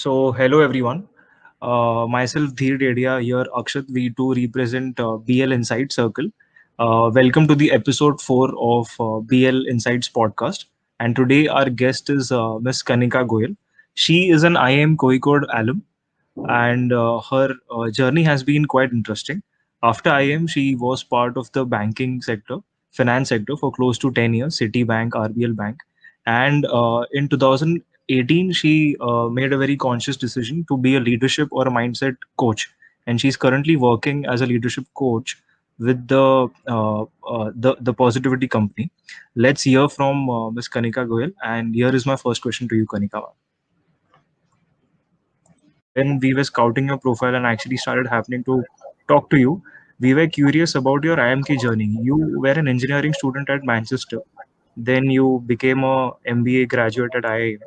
Hello everyone. Myself, Dheer Dedia, here, Akshat. We too represent BL Insight Circle. Welcome to the episode 4 of BL Insights podcast. And today, our guest is Miss Kanika Goyal. She is an IIM Kozhikode alum, and her journey has been quite interesting. After IIM, she was part of the banking sector, finance sector for close to 10 years, Citibank, RBL Bank. And in 2018, she made a very conscious decision to be a leadership or a mindset coach. And she's currently working as a leadership coach with the Positivity Company. Let's hear from Ms. Kanika Goyal. And here is my first question to you, Kanika. When we were scouting your profile and actually started happening to talk to you, we were curious about your IMK journey. You were an engineering student at Manchester, then you became a MBA graduate at IIM.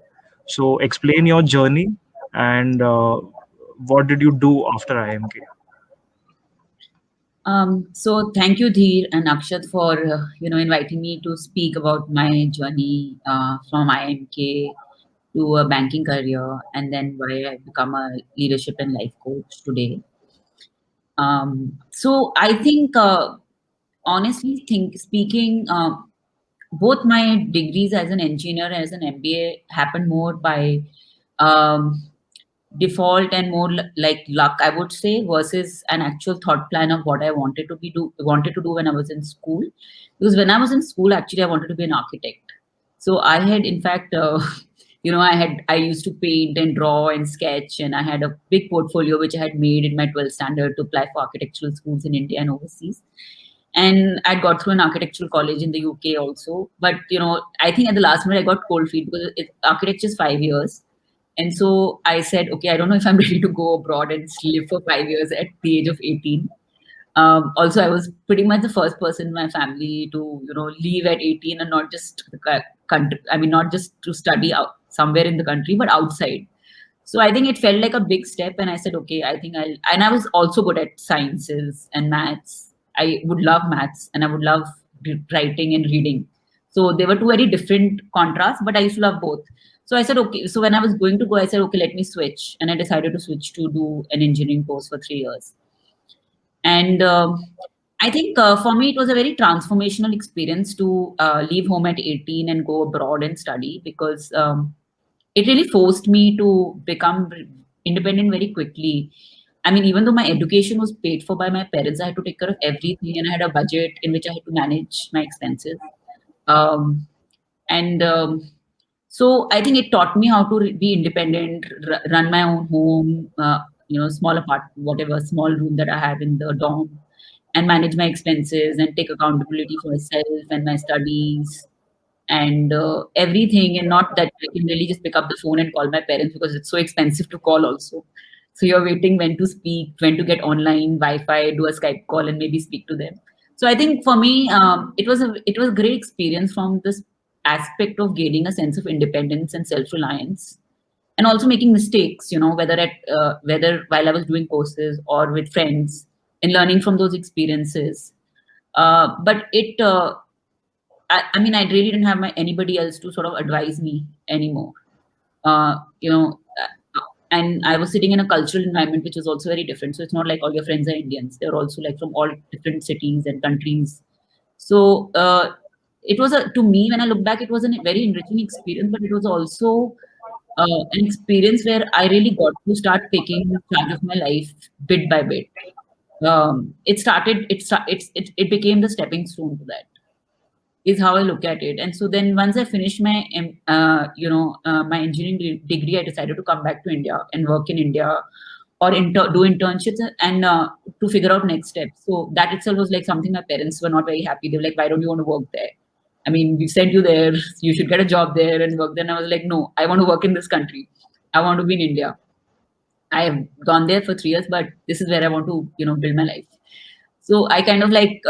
So explain your journey and what did you do after IMK? So thank you, Dheer and Akshat, for inviting me to speak about my journey from IMK to a banking career, and then why I've become a leadership and life coach today. So I think, honestly, speaking, both my degrees as an engineer and as an MBA happened more by um, default and more like luck, I would say, versus an actual thought plan of what I wanted to do when I was in school. Because when I was in school, actually, I wanted to be an architect. So I had, in fact, I used to paint and draw and sketch, and I had a big portfolio which I had made in my 12th standard to apply for architectural schools in India and overseas. And I'd got through an architectural college in the UK also. But I think at the last minute I got cold feet because architecture is 5 years. And so I said, okay, I don't know if I'm ready to go abroad and live for 5 years at the age of 18. Also, I was pretty much the first person in my family to, leave at 18 and not just the country. I mean, not just to study out somewhere in the country, but outside. So I think it felt like a big step. And I said, okay, I think and I was also good at sciences and maths. I would love maths and I would love writing and reading. So they were two very different contrasts, but I used to love both. So I said, okay. So when I was going to go, I said, okay, let me switch. And I decided to switch to do an engineering course for 3 years. And I think for me, it was a very transformational experience to leave home at 18 and go abroad and study because it really forced me to become independent very quickly. I mean, even though my education was paid for by my parents, I had to take care of everything and I had a budget in which I had to manage my expenses. Um, and So I think it taught me how to be independent, run my own home, small apartment, whatever small room that I have in the dorm, and manage my expenses and take accountability for myself and my studies and everything. And not that I can really just pick up the phone and call my parents because it's so expensive to call also. So you're waiting when to speak, when to get online Wi-Fi, do a Skype call, and maybe speak to them. So I think for me, it was a great experience from this aspect of gaining a sense of independence and self-reliance, and also making mistakes. Whether while I was doing courses or with friends, and learning from those experiences. But I mean, I really didn't have anybody else to sort of advise me anymore. Uh, you know, and I was sitting in a cultural environment which was also very different. So it's not like all your friends are Indians; they're also like from all different cities and countries. So it was to me, when I look back, it was a very enriching experience, but it was also an experience where I really got to start taking charge of my life bit by bit. It started. It became the stepping stone to that is how I look at it. And so then once I finished my my engineering degree, I decided to come back to India and work in India or do internships and to figure out next steps. So that itself was like something my parents were not very happy. They were like, "Why don't you want to work there? I mean, we sent you there. You should get a job there and work there." And I was like, "No, I want to work in this country. I want to be in India. I have gone there for 3 years, but this is where I want to, build my life." So I kind of like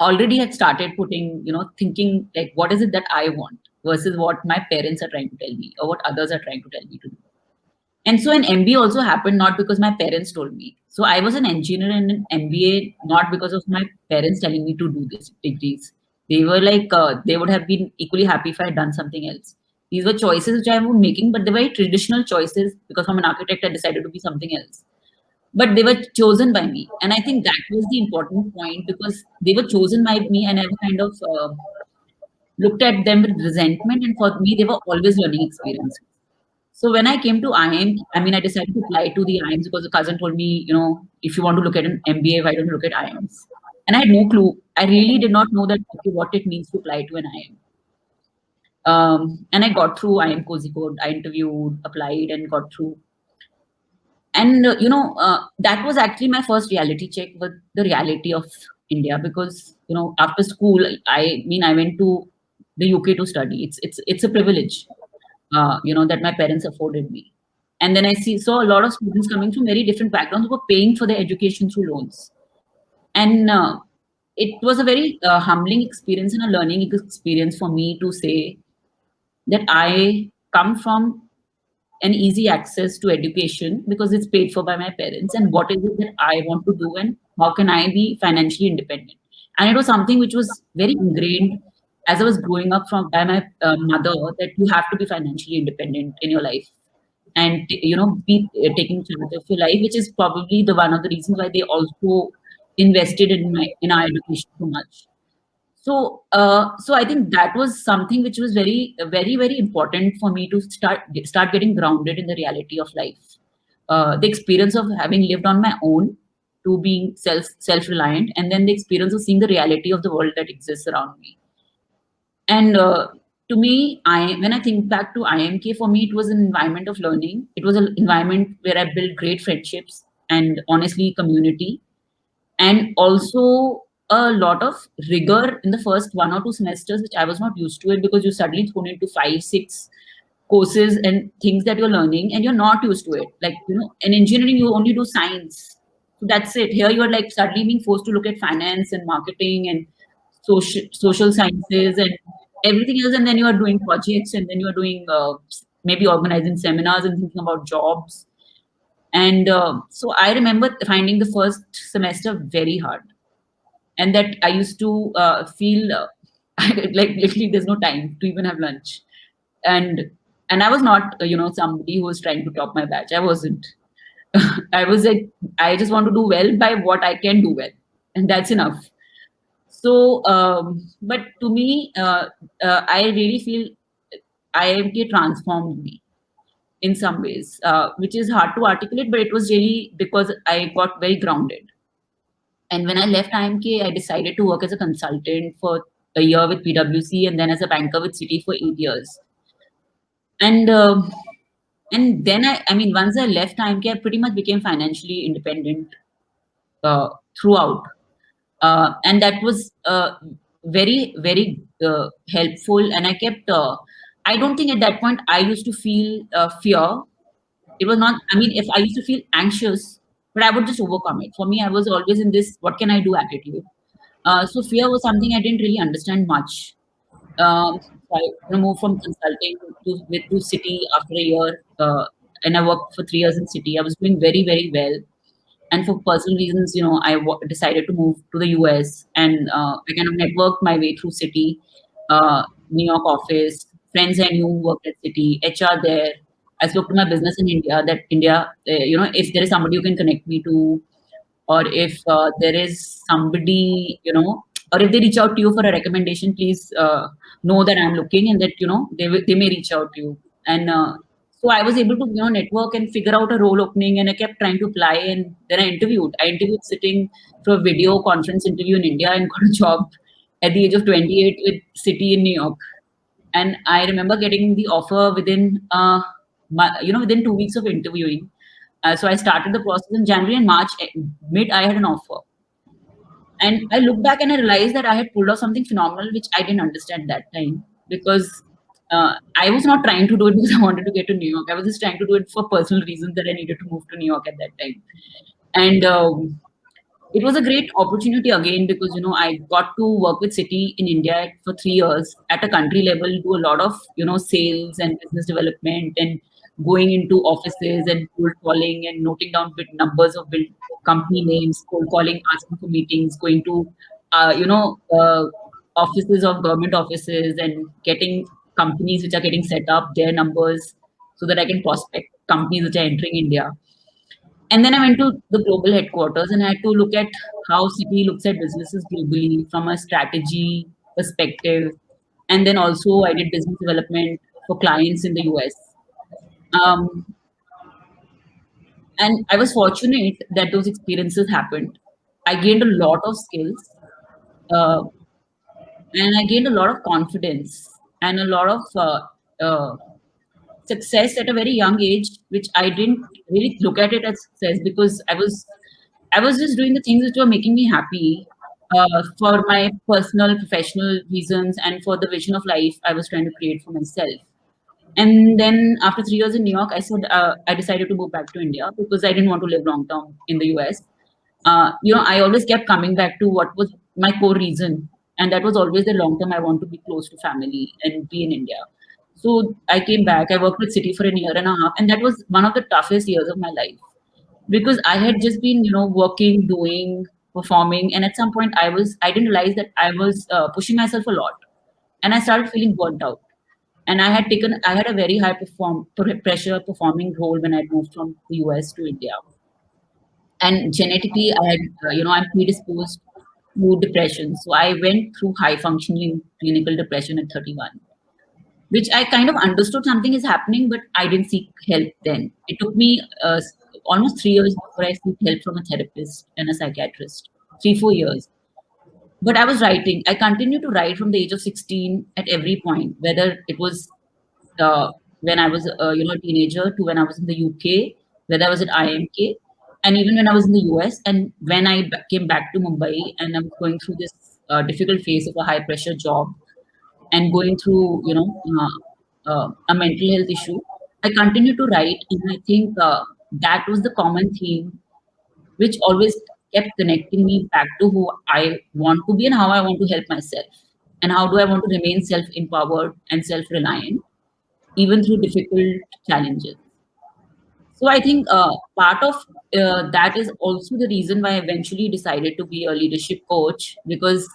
already had started putting, thinking like, what is it that I want versus what my parents are trying to tell me or what others are trying to tell me to do. And so an MBA also happened not because my parents told me. So I was an engineer in an MBA not because of my parents telling me to do these degrees. They were like, they would have been equally happy if I had done something else. These were choices which I was making, but they were very traditional choices because from an architect I decided to be something else. But they were chosen by me, and I think that was the important point because they were chosen by me, and I was kind of looked at them with resentment. And for me, they were always learning experiences. So when I came to IIM, I mean, I decided to apply to the IIMs because a cousin told me, if you want to look at an MBA, why don't you look at IIMs? And I had no clue. I really did not know that okay, what it means to apply to an IIM. And I got through IIM Kozhikode. I interviewed, applied, and got through. And that was actually my first reality check with the reality of India because after school, I mean, I went to the UK to study. It's a privilege, that my parents afforded me. And then I saw a lot of students coming from very different backgrounds who were paying for their education through loans. And it was a very humbling experience and a learning experience for me to say that I come from an easy access to education because it's paid for by my parents, and what is it that I want to do and how can I be financially independent. And it was something which was very ingrained as I was growing up from by my mother, that you have to be financially independent in your life and be taking charge of your life, which is probably the one of the reasons why they also invested in our education so much. So I think that was something which was very, very, very important for me to start getting grounded in the reality of life. The experience of having lived on my own to being self reliant, and then the experience of seeing the reality of the world that exists around me. And to me, when I think back to IMK, for me it was an environment of learning. It was an environment where I built great friendships and honestly community, and also a lot of rigor in the first 1 or 2 semesters, which I was not used to it because you suddenly thrown into 5, 6 courses and things that you're learning and you're not used to it. Like, in engineering, you only do science. So that's it. Here you're like suddenly being forced to look at finance and marketing and social sciences and everything else. And then you are doing projects, and then you are doing maybe organizing seminars and thinking about jobs. And so I remember finding the first semester very hard, and that I used to feel like literally there's no time to even have lunch, and I was not somebody who was trying to top my batch. I wasn't. I was like, I just want to do well by what I can do well, and that's enough. So, but to me, I really feel IMT transformed me in some ways, which is hard to articulate, but it was really because I got very grounded. And when I left IMK, I decided to work as a consultant for a year with PwC and then as a banker with Citi for 8 years. And then I mean, once I left IMK, I pretty much became financially independent uh, throughout, and that was very, very helpful. And I kept. I don't think at that point I used to feel fear. It was not, I mean, if I used to feel anxious, but I would just overcome it. For me, I was always in this what can I do attitude. So fear was something I didn't really understand much. So I moved from consulting to Citi after a year, and I worked for 3 years in Citi. I was doing very, very well, and for personal reasons, I decided to move to the US, and I kind of networked my way through Citi, New York office, friends I knew worked at Citi, HR there. I spoke to my business in India that India, if there is somebody you can connect me to, or if there is somebody, or if they reach out to you for a recommendation, please know that I'm looking, and that they may reach out to you. And so I was able to network and figure out a role opening, and I kept trying to apply, and then I interviewed sitting for a video conference interview in India, and got a job at the age of 28 with Citi in New York. And I remember getting the offer within within 2 weeks of interviewing. So I started the process in January, and March mid I had an offer. And I look back and I realized that I had pulled off something phenomenal, which I didn't understand that time, because I was not trying to do it because I wanted to get to New York. I was just trying to do it for personal reasons that I needed to move to New York at that time. And it was a great opportunity again because I got to work with Citi in India for 3 years at a country level, do a lot of sales and business development, and going into offices and cold calling and noting down big numbers of build company names, cold calling, asking for meetings, going to offices of government offices and getting companies which are getting set up, their numbers, so that I can prospect companies which are entering India. And then I went to the global headquarters and I had to look at how Citi looks at businesses globally from a strategy perspective. And then also I did business development for clients in the US. Um, and I was fortunate that those experiences happened. I gained a lot of skills, uh, and I gained a lot of confidence and a lot of uh, success at a very young age, which I didn't really look at it as success because I was just doing the things which were making me happy, for my personal, professional reasons, and for the vision of life I was trying to create for myself. And then after 3 years in New York, I decided to move back to India because I didn't want to live long term in the US. I always kept coming back to what was my core reason, and that was always the long term. I want to be close to family and be in India. So I came back. I worked with City for a year and a half, and that was one of the toughest years of my life because I had just been, working, doing, performing, and at some point I didn't realize that I was pushing myself a lot, and I started feeling burnt out. And I had a very high pressure performing role when I moved from the US to India. And genetically, I'm predisposed to depression. So I went through high functioning clinical depression at 31, which I kind of understood something is happening, but I didn't seek help then. It took me almost 3 years before I seek help from a therapist and a psychiatrist. 3, 4 years. But I was writing. I continued to write from the age of 16 at every point, whether it was when I was a teenager to when I was in the UK, whether I was at IMK, and even when I was in the US, and when I came back to Mumbai and I'm going through this difficult phase of a high pressure job and going through a mental health issue, I continued to write, and I think that was the common theme which always kept connecting me back to who I want to be and how I want to help myself. And how do I want to remain self empowered and self reliant, even through difficult challenges. So I think part of that is also the reason why I eventually decided to be a leadership coach because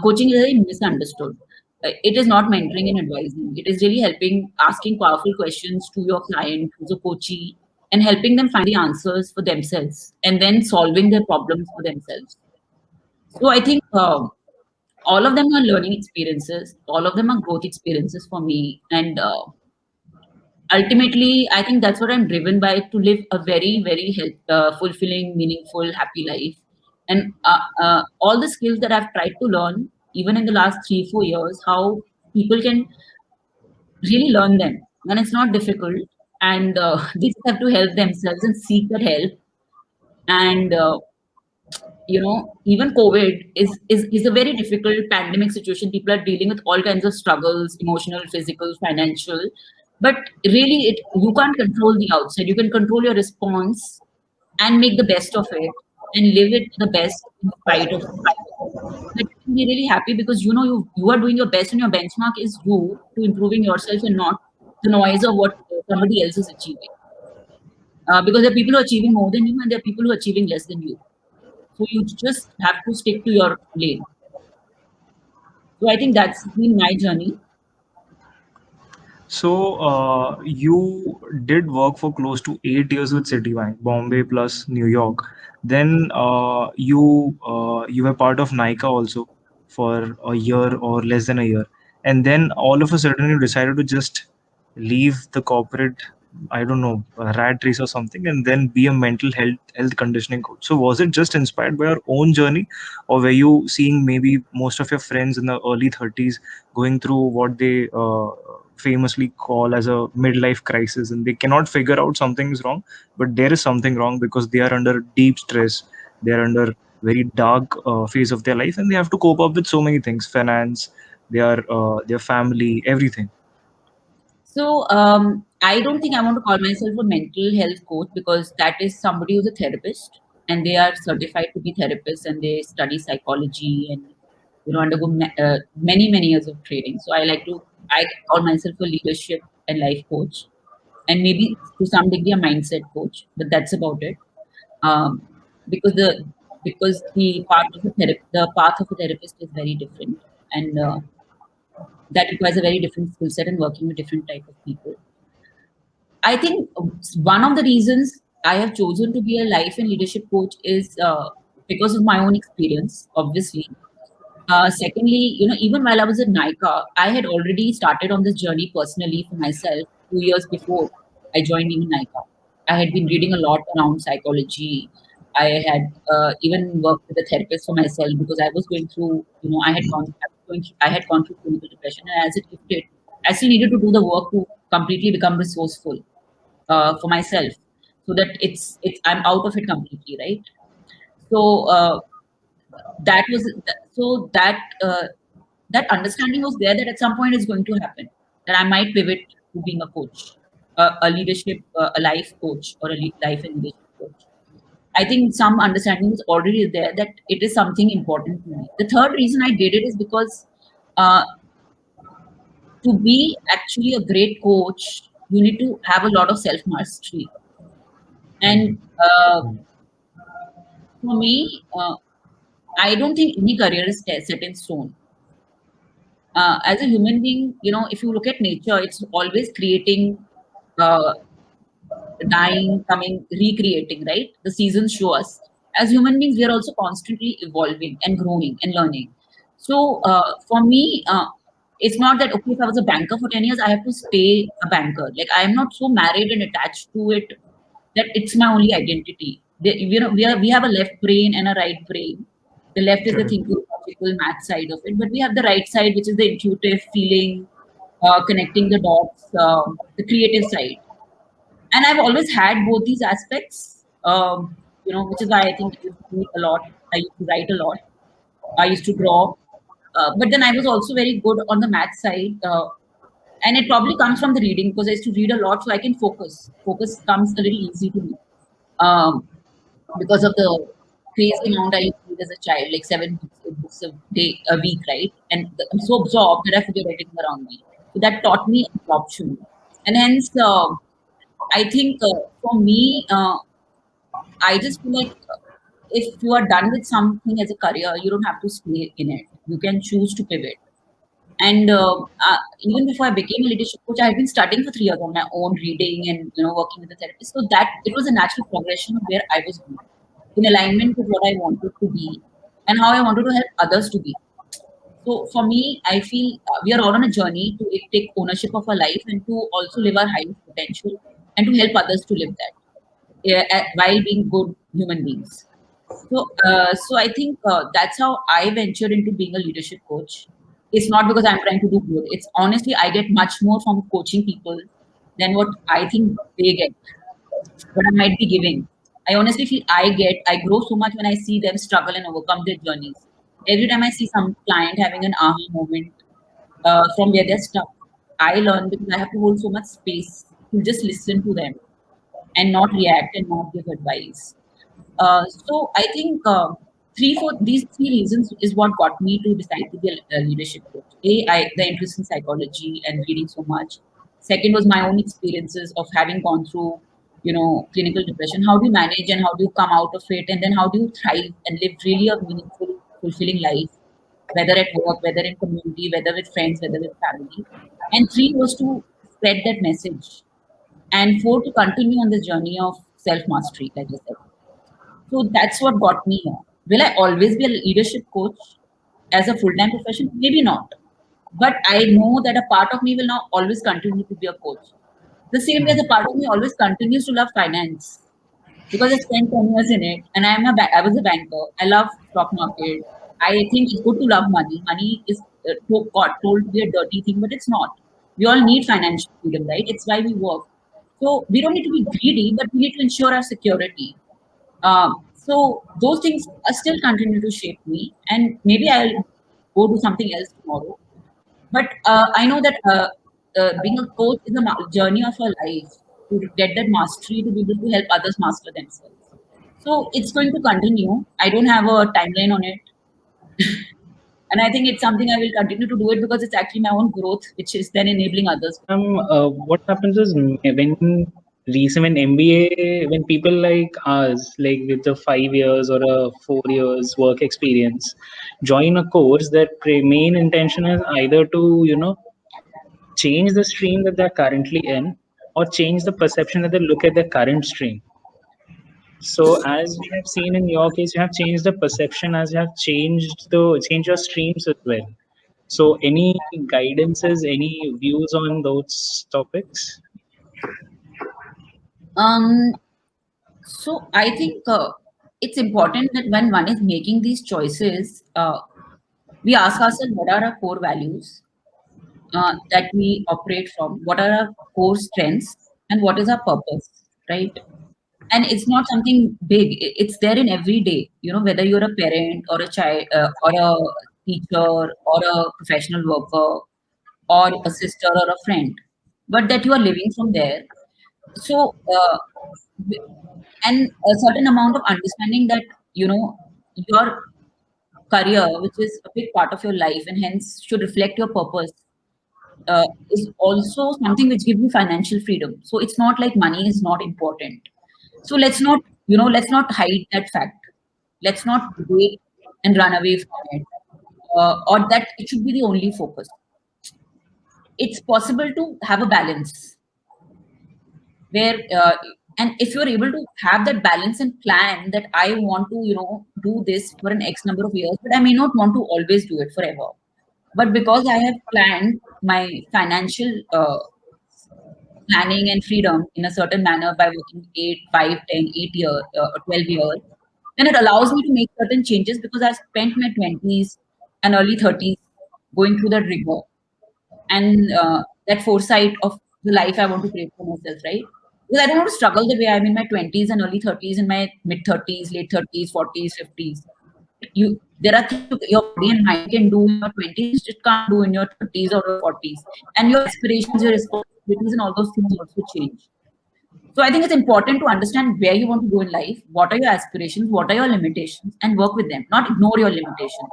coaching is very misunderstood. It is not mentoring and advising. It is really helping, asking powerful questions to your client, who's a coachee, and helping them find the answers for themselves and then solving their problems for themselves. So I think all of them are learning experiences. All of them are growth experiences for me. And ultimately, I think that's what I'm driven by to live a very, very fulfilling, meaningful, happy life. And all the skills that I've tried to learn, even in the last 3, 4 years, how people can really learn them. And it's not difficult. And they just have to help themselves and seek that help. And even COVID is a very difficult pandemic situation. People are dealing with all kinds of struggles, emotional, physical, financial. But really, you can't control the outside. You can control your response and make the best of it and live it the best in spite of it. That you can be really happy because you are doing your best and your benchmark is you to improving yourself and not the noise of what somebody else is achieving. Because there are people who are achieving more than you and there are people who are achieving less than you. So you just have to stick to your lane. So I think that's been my journey. So you did work for close to 8 years with Citibank, Bombay plus New York. Then you were part of Nika also for a year or less than a year, and then all of a sudden you decided to just leave the corporate, I don't know, rat race or something, and then be a mental health conditioning coach. So was it just inspired by your own journey, or were you seeing maybe most of your friends in the early 30s going through what they famously call as a midlife crisis, and they cannot figure out something is wrong, but there is something wrong because they are under deep stress, they are under very dark phase of their life, and they have to cope up with so many things, finance, their family, everything. So I don't think I want to call myself a mental health coach because that is somebody who's a therapist and they are certified to be therapists and they study psychology and undergo many years of training. So I call myself a leadership and life coach and maybe to some degree a mindset coach, but that's about it. Um, because the path of a therapist is very different, and that requires a very different skill set and working with different type of people. I think one of the reasons I have chosen to be a life and leadership coach is because of my own experience, obviously. Secondly, even while I was at Nika, I had already started on this journey personally for myself 2 years before I joined even Nika. I had been reading a lot around psychology. I had even worked with a therapist for myself because I was going through, I had gone through clinical depression, and as it shifted, I still needed to do the work to completely become resourceful for myself, so that it's I'm out of it completely, right? So that was so that understanding was there that at some point it's going to happen, that I might pivot to being a coach, a leadership, a life coach, or a life and leadership coach. I think some understanding is already there that it is something important to me. The third reason I did it is because uh, to be actually a great coach, you need to have a lot of self mastery. And for me, I don't think any career is set in stone. As a human being, if you look at nature, it's always creating, uh, dying, coming, recreating, right? The seasons show us. As human beings, we are also constantly evolving and growing and learning. So for me, it's not that, okay, if I was a banker for 10 years, I have to stay a banker. Like, I am not so married and attached to it that it's my only identity. We have a left brain and a right brain. The left is the Correct. thinking, logical, math side of it, but we have the right side, which is the intuitive feeling, connecting the dots, the creative side. And I've always had both these aspects, which is why I think I used to read a lot. I used to write a lot. I used to draw. But then I was also very good on the math side. And it probably comes from the reading because I used to read a lot, so I can focus. Focus comes a little easy to me. Um, because of the crazy amount I used to read as a child, like 7 books a day, a week, right? And I'm so absorbed that I forget everything around me. So that taught me absorption. And hence, I think for me, I just feel like if you are done with something as a career, you don't have to stay in it. You can choose to pivot. And even before I became a leadership coach, I had been studying for 3 years on my own, reading and working with a therapist. So that it was a natural progression of where I was going, in alignment with what I wanted to be and how I wanted to help others to be. So for me, I feel we are all on a journey to take ownership of our life and to also live our highest potential and to help others to live that, yeah, while being good human beings. So I think that's how I ventured into being a leadership coach. It's not because I'm trying to do good. It's honestly, I get much more from coaching people than what I think they get, what I might be giving. I honestly feel I grow so much when I see them struggle and overcome their journeys. Every time I see some client having an aha moment from where they're stuck, I learn because I have to hold so much space to just listen to them and not react and not give advice. So I think these three reasons is what got me to decide to be a leadership coach. The interest in psychology and reading so much. Second was my own experiences of having gone through, clinical depression. How do you manage and how do you come out of it, and then how do you thrive and live really a meaningful, fulfilling life, whether at work, whether in community, whether with friends, whether with family. And three was to spread that message, and four to continue on the journey of self mastery, like I said. So that's what got me here. Will I always be a leadership coach as a full time profession? Maybe not. But I know that a part of me will now always continue to be a coach. The same way as a part of me always continues to love finance because I spent 10 years in it and I was a banker. I love stock market. I think it's good to love money. Money is told to be a dirty thing, but it's not. We all need financial freedom, right? It's why we work. So we don't need to be greedy, but we need to ensure our security. So those things are still continue to shape me, and maybe I'll go do something else tomorrow. But I know that being a coach is a journey of a life to get that mastery to be able to help others master themselves. So it's going to continue. I don't have a timeline on it, and I think it's something I will continue to do it because it's actually my own growth, which is then enabling others. What happens is when Recent when MBA, when people like us, like with the 5 years or a 4 years work experience, join a course, that main intention is either to, change the stream that they're currently in, or change the perception that they look at their current stream. So as we have seen in your case, you have changed the perception as you have changed your streams as well. So any guidances, any views on those topics? Um, so I think it's important that when one is making these choices, we ask ourselves what are our core values that we operate from, what are our core strengths, and what is our purpose, right? And it's not something big. It's there in every day. You know, whether you're a parent or a child or a teacher or a professional worker or a sister or a friend, but that you are living from there. So, and a certain amount of understanding that your career, which is a big part of your life and hence should reflect your purpose, is also something which gives you financial freedom. So it's not like money is not important. So let's not hide that fact. Let's not wait and run away from it, or that it should be the only focus. It's possible to have a balance where, and if you're able to have that balance and plan that I want to, do this for an X number of years, but I may not want to always do it forever. But because I have planned my financial planning and freedom in a certain manner by working 8, 5, 10, 8 years, 12 years, then it allows me to make certain changes because I've spent my 20s and early 30s going through that rigor and that foresight of the life I want to create for myself, right? Because I don't want to struggle the way I'm in my 20s and early 30s, in my mid 30s, late 30s, 40s, 50s. There are things your body and mind can do in your 20s, which it can't do in your 30s or your 40s. And your aspirations, your responsibilities, and all those things also change. So I think it's important to understand where you want to go in life, what are your aspirations, what are your limitations, and work with them, not ignore your limitations.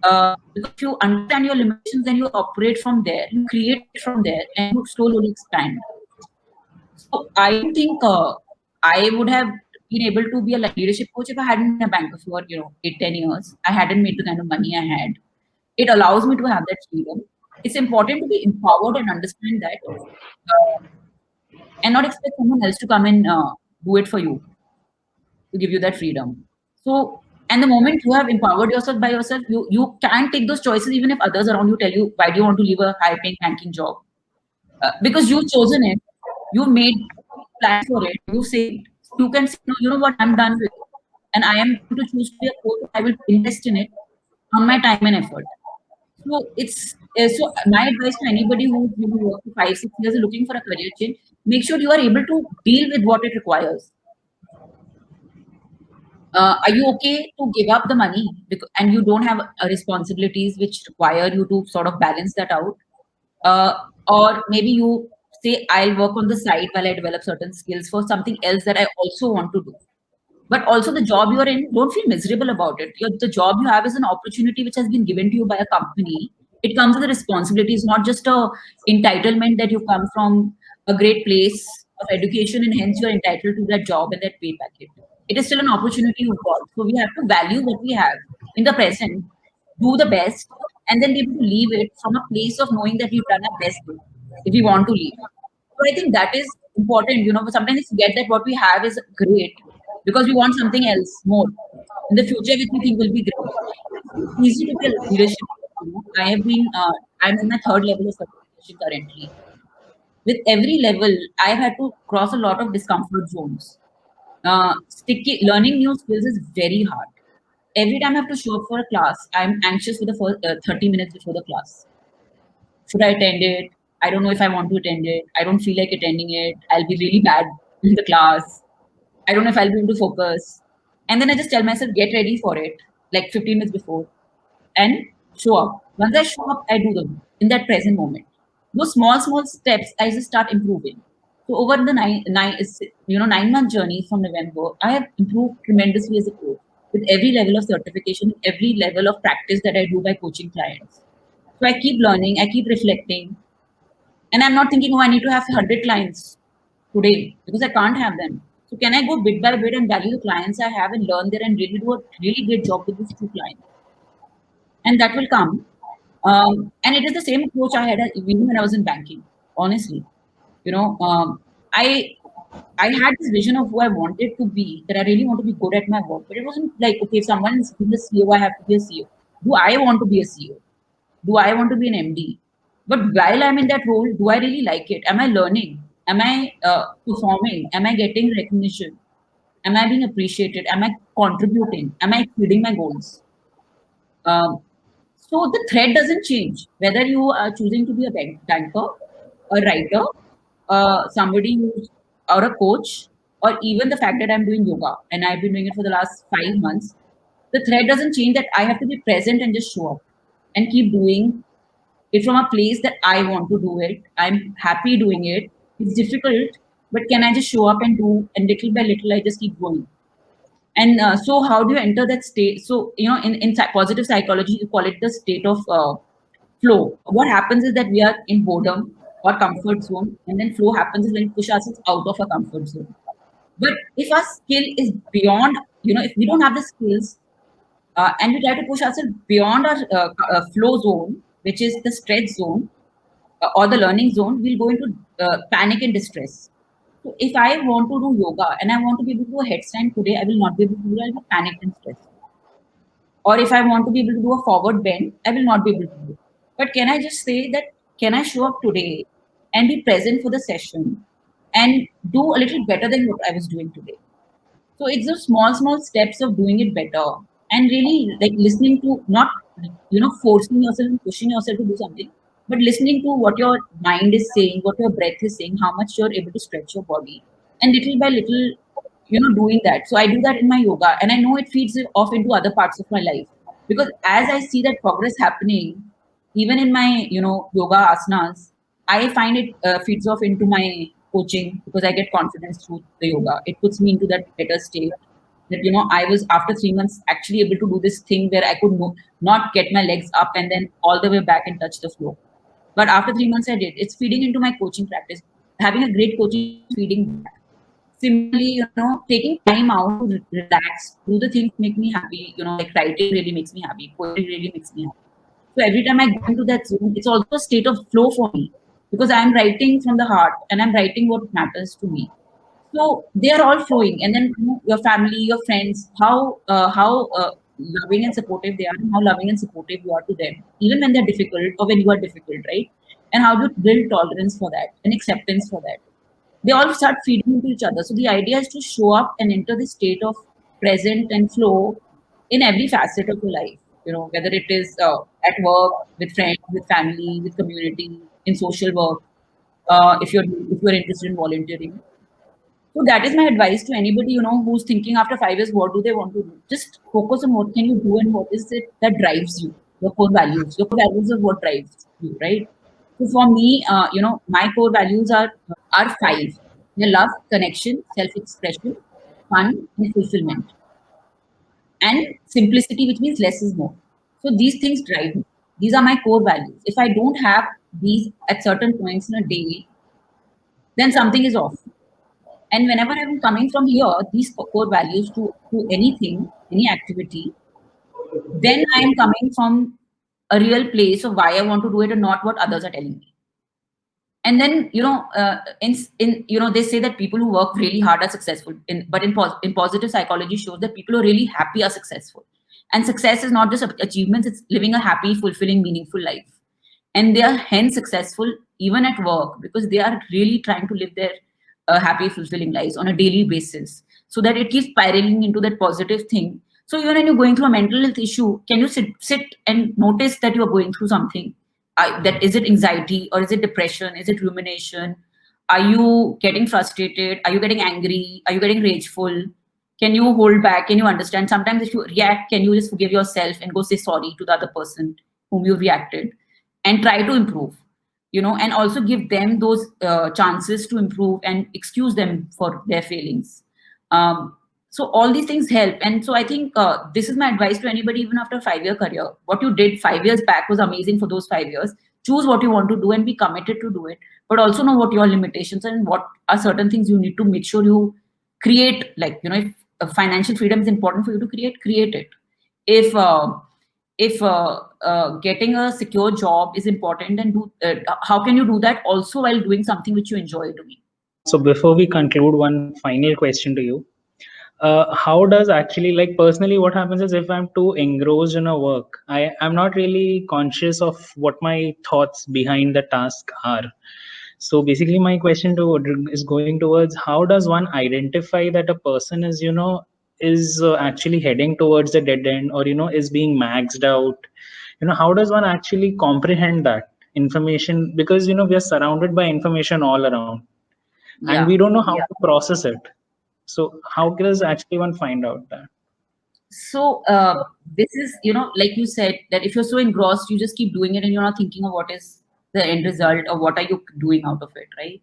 Because if you understand your limitations, then you operate from there, you create from there, and you slowly expand. So I don't think I would have been able to be a leadership coach if I hadn't been a banker for 8, 10 years. I hadn't made the kind of money I had. It allows me to have that freedom. It's important to be empowered and understand that, and not expect someone else to come and do it for you to give you that freedom. So, and the moment you have empowered yourself by yourself, you can take those choices even if others around you tell you, why do you want to leave a high-paying banking job? Because you've chosen it, you've made plans for it, you say you can say, no, you know what, I'm done with it. And I am going to choose to be a coach, I will invest in it on my time and effort. So it's so my advice to anybody who's worked for 5, 6 years and looking for a career change, make sure you are able to deal with what it requires. Are you okay to give up the money and you don't have responsibilities which require you to sort of balance that out? Uh, or maybe you say, I'll work on the side while I develop certain skills for something else that I also want to do. But also the job you're in, don't feel miserable about it. The job you have is an opportunity which has been given to you by a company. It comes with a responsibility. It's not just a entitlement that you come from a great place of education and hence you're entitled to that job and that pay packet. It is still an opportunity you've got. So we have to value what we have in the present, do the best, and then be able to leave it from a place of knowing that we've done our best if we want to leave. So I think that is important. Sometimes we forget that what we have is great because we want something else more in the future, which we think will be great. It's easy to be a leadership. I have been, I'm in my third level of certification currently. With every level, I've had to cross a lot of discomfort zones. Learning new skills is very hard. Every time I have to show up for a class, I'm anxious for the first 30 minutes before the class. Should I attend it? I don't know if I want to attend it. I don't feel like attending it. I'll be really bad in the class. I don't know if I'll be able to focus. And then I just tell myself, get ready for it, like 15 minutes before, and show up. Once I show up, I do them in that present moment. Those small steps, I just start improving. So over the 9-month journey from November, I have improved tremendously as a coach with every level of certification, every level of practice that I do by coaching clients. So I keep learning, I keep reflecting, and I'm not thinking, oh, I need to have 100 clients. today because I can't have them. So can I go bit by bit and value the clients I have and learn there and really do a really great job with these two clients? And that will come. And it is the same approach I had even when I was in banking. Honestly, you know, I had this vision of who I wanted to be, that I really want to be good at my work. But it wasn't like, okay, if someone is being a CEO, I have to be a CEO. Do I want to be a CEO? Do I want to be an MD? But while I'm in that role, do I really like it? Am I learning? Am I performing? Am I getting recognition? Am I being appreciated? Am I contributing? Am I exceeding my goals? Um, so the thread doesn't change whether you are choosing to be a banker, a writer, somebody who's or a coach, or even the fact that I'm doing yoga and I've been doing it for the last 5 months. The thread doesn't change that I have to be present and just show up and keep doing it from a place that I want to do it. I'm happy doing it. It's difficult, but can I just show up and do? And little by little, I just keep going. And so, how do you enter that state? So, in positive psychology, you call it the state of flow. What happens is that we are in boredom or comfort zone, and then flow happens is when we push ourselves out of a comfort zone. But if our skill is beyond, if we don't have the skills and we try to push ourselves beyond our flow zone, which is the stretch zone or the learning zone, we'll go into panic and distress. So if I want to do yoga and I want to be able to do a headstand today, I will not be able to do it. I'll be panicked and stressed. Or if I want to be able to do a forward bend, I will not be able to do it. But can I just say that, can I show up today and be present for the session and do a little better than what I was doing today? So it's those small steps of doing it better and really like listening to, not forcing yourself and pushing yourself to do something, but listening to what your mind is saying, what your breath is saying, how much you're able to stretch your body, and little by little, doing that. So I do that in my yoga, and I know it feeds it off into other parts of my life because as I see that progress happening, even in my yoga asanas, I find it feeds off into my coaching because I get confidence through the yoga. It puts me into that better state that I was after 3 months actually able to do this thing where I could not get my legs up and then all the way back and touch the floor. But after 3 months I did. It's feeding into my coaching practice. Having a great coaching is feeding back. Similarly, taking time out to relax, do the things make me happy. Like writing really makes me happy. Poetry really makes me happy. So every time I go into that zone, it's also a state of flow for me because I'm writing from the heart and I'm writing what matters to me. So they are all flowing, and then your family, your friends, how loving and supportive they are, and how loving and supportive you are to them, even when they're difficult or when you are difficult, right? And how do you build tolerance for that and acceptance for that? They all start feeding into each other. So the idea is to show up and enter the state of present and flow in every facet of your life. Whether it is at work, with friends, with family, with community, in social work, if you're interested in volunteering. So that is my advice to anybody, who's thinking after 5 years, what do they want to do? Just focus on what can you do and what is it that drives you, your core values. Your core values are what drives you, right? So for me, my core values are five. They're love, connection, self-expression, fun, and fulfillment. And simplicity, which means less is more. So these things drive me. These are my core values. If I don't have these at certain points in a day, then something is off. And whenever I'm coming from here, these core values to anything, any activity, then I am coming from a real place of why I want to do it and not what others are telling me. And then in they say that people who work really hard are successful. In positive psychology shows that people who are really happy are successful. And success is not just achievements; it's living a happy, fulfilling, meaningful life. And they are hence successful even at work because they are really trying to live their happy, fulfilling lives on a daily basis, so that it keeps spiraling into that positive thing. So even when you're going through a mental health issue, can you sit and notice that you are going through something? That is it anxiety or is it depression? Is it rumination? Are you getting frustrated? Are you getting angry? Are you getting rageful? Can you hold back? Can you understand? Sometimes if you react, can you just forgive yourself and go say sorry to the other person whom you reacted and try to improve? And also give them those chances to improve and excuse them for their failings. So all these things help. And so I think this is my advice to anybody, even after a 5-year career. What you did 5 years back was amazing for those 5 years. choose what you want to do and be committed to do it, but also know what your limitations are and what are certain things you need to make sure you create. Like, if financial freedom is important for you to create it. If getting a secure job is important, and how can you do that also while doing something which you enjoy doing? So before we conclude, one final question to you. How does actually, like, personally, what happens is if I'm too engrossed in a work, I'm not really conscious of what my thoughts behind the task are. So basically my question is going towards, how does one identify that a person is, is actually heading towards the dead end, or is being maxed out? How does one actually comprehend that information? Because we are surrounded by information all around, and Yeah. we don't know how to process it. So how does actually one find out that? So this is, like you said, that if you're so engrossed, you just keep doing it and you're not thinking of what is the end result or what are you doing out of it, right?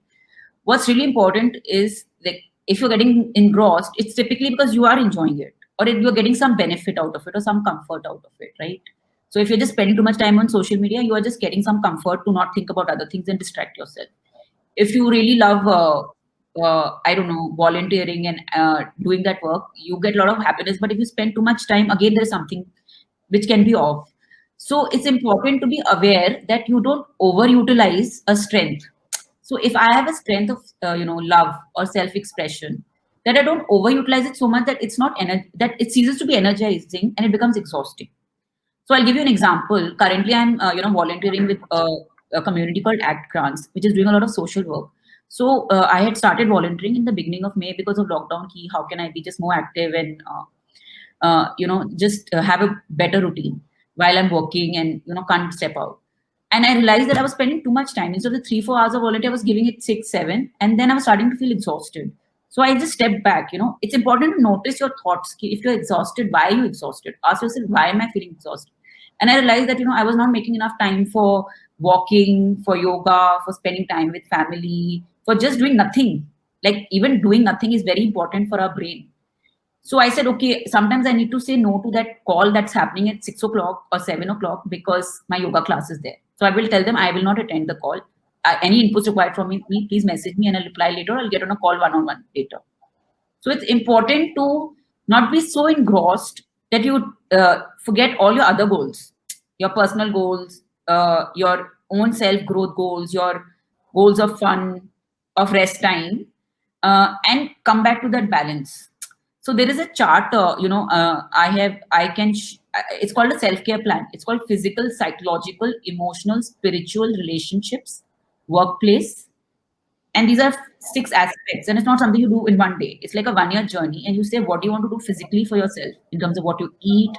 What's really important is, like, if you're getting engrossed, it's typically because you are enjoying it, or you're getting some benefit out of it or some comfort out of it, right? So if you're just spending too much time on social media, you are just getting some comfort to not think about other things and distract yourself. If you really love I don't know, volunteering and doing that work, you get a lot of happiness. But if you spend too much time, again there is something which can be off. So it's important to be aware that you don't overutilize a strength. So if I have a strength of love or self expression, that I don't overutilize it so much that it's not that it ceases to be energizing and it becomes exhausting. So I'll give you an example. Currently, I'm volunteering with a community called Act Grants, which is doing a lot of social work. So I had started volunteering in the beginning of May because of lockdown. How can I be just more active and just have a better routine while I'm working and can't step out. And I realized that I was spending too much time. Instead of the 3-4 hours of volunteer, I was giving it 6-7, and then I was starting to feel exhausted. So I just stepped back. It's important to notice your thoughts. If you're exhausted, why are you exhausted? Ask yourself, why am I feeling exhausted? And I realized that I was not making enough time for walking, for yoga, for spending time with family, for just doing nothing. Like, even doing nothing is very important for our brain. So I said, okay, sometimes I need to say no to that call that's happening at 6 o'clock or 7 o'clock because my yoga class is there. So I will tell them I will not attend the call. Any inputs required from me, please message me and I'll reply later. I'll get on a call one-on-one later. So it's important to not be so engrossed that you forget all your other goals, your personal goals, your own self-growth goals, your goals of fun, of rest time, and come back to that balance. So there is a chart, it's called a self-care plan. It's called physical, psychological, emotional, spiritual, relationships, workplace. And these are 6 aspects. And it's not something you do in one day. It's like a 1-year journey. And you say, what do you want to do physically for yourself in terms of what you eat,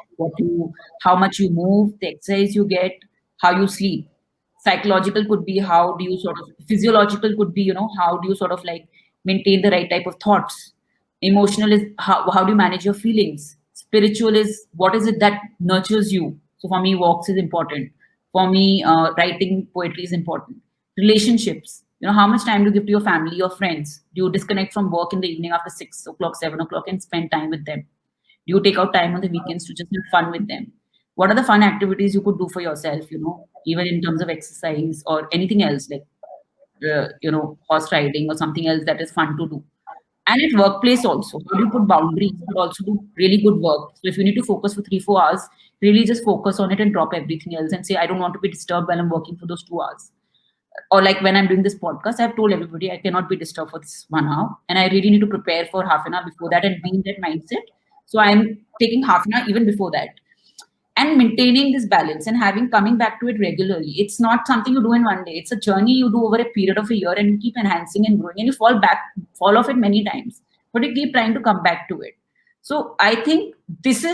how much you move, the exercise you get, how you sleep. Psychological could be physiological could be, how do you sort of like maintain the right type of thoughts. Emotional is how do you manage your feelings. Spiritual is what is it that nurtures you. So for me, walks is important. For me, writing poetry is important. Relationships, how much time do you give to your family, your friends? Do you disconnect from work in the evening after 6 o'clock, 7 o'clock and spend time with them? Do you take out time on the weekends to just have fun with them? What are the fun activities you could do for yourself, even in terms of exercise or anything else, like, horse riding or something else that is fun to do? And at workplace also, how do you put boundaries but also do really good work? So if you need to focus for 3-4 hours, really just focus on it and drop everything else and say, I don't want to be disturbed while I'm working for those 2 hours. Or like when I'm doing this podcast, I've told everybody I cannot be disturbed for this 1 hour. And I really need to prepare for half an hour before that and be in that mindset. So I'm taking half an hour even before that. And maintaining this balance and coming back to it regularly. It's not something you do in one day. It's a journey you do over a period of a year and you keep enhancing and growing and you fall off it many times, but you keep trying to come back to it. So I think this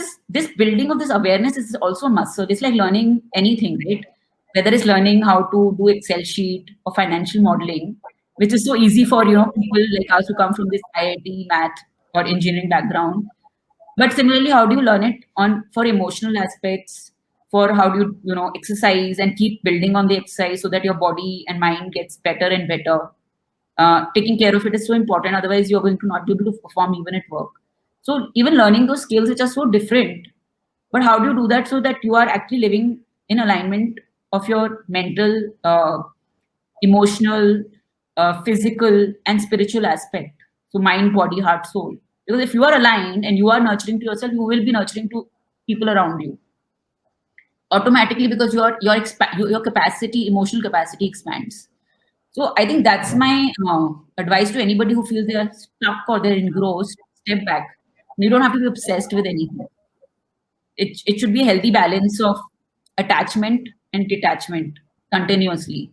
building of this awareness is also a muscle. It's like learning anything, right? Whether it's learning how to do Excel sheet or financial modeling, which is so easy for, people like us who come from this IIT, math or engineering background. But similarly, how do you learn it for emotional aspects, for how do you, exercise and keep building on the exercise so that your body and mind gets better and better. Taking care of it is so important. Otherwise, you're going to not be able to perform even at work. So even learning those skills which are so different, but how do you do that so that you are actually living in alignment of your mental, emotional, physical, and spiritual aspect. So mind, body, heart, soul. Because if you are aligned and you are nurturing to yourself, you will be nurturing to people around you automatically, because your capacity, emotional capacity expands. So I think that's my advice to anybody who feels they are stuck or they're engrossed. Step back. You don't have to be obsessed with anything. It should be a healthy balance of attachment and detachment continuously.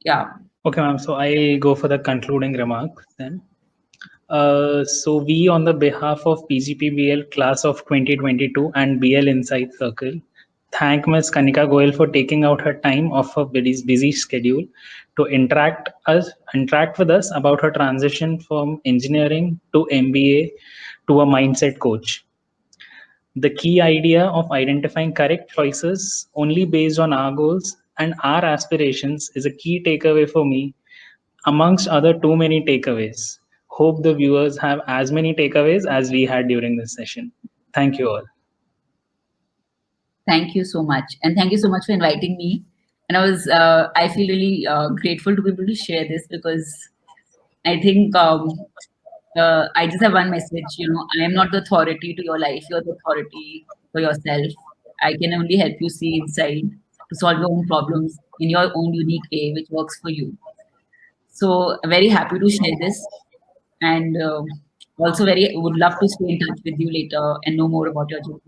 Yeah. Okay, ma'am. So I go for the concluding remarks then. So we, on the behalf of PGPBL class of 2022 and BL Insight Circle, thank Ms. Kanika Goyal for taking out her time off her busy schedule to interact with us about her transition from engineering to MBA to a mindset coach. The key idea of identifying correct choices only based on our goals and our aspirations is a key takeaway for me, amongst other too many takeaways. Hope the viewers have as many takeaways as we had during this session. Thank you all. Thank you so much. And thank you so much for inviting me. And I feel really grateful to be able to share this, because I think I just have one message. I am not the authority to your life. You're the authority for yourself. I can only help you see inside to solve your own problems in your own unique way, which works for you. So very happy to share this, and also very would love to stay in touch with you later and know more about your journey.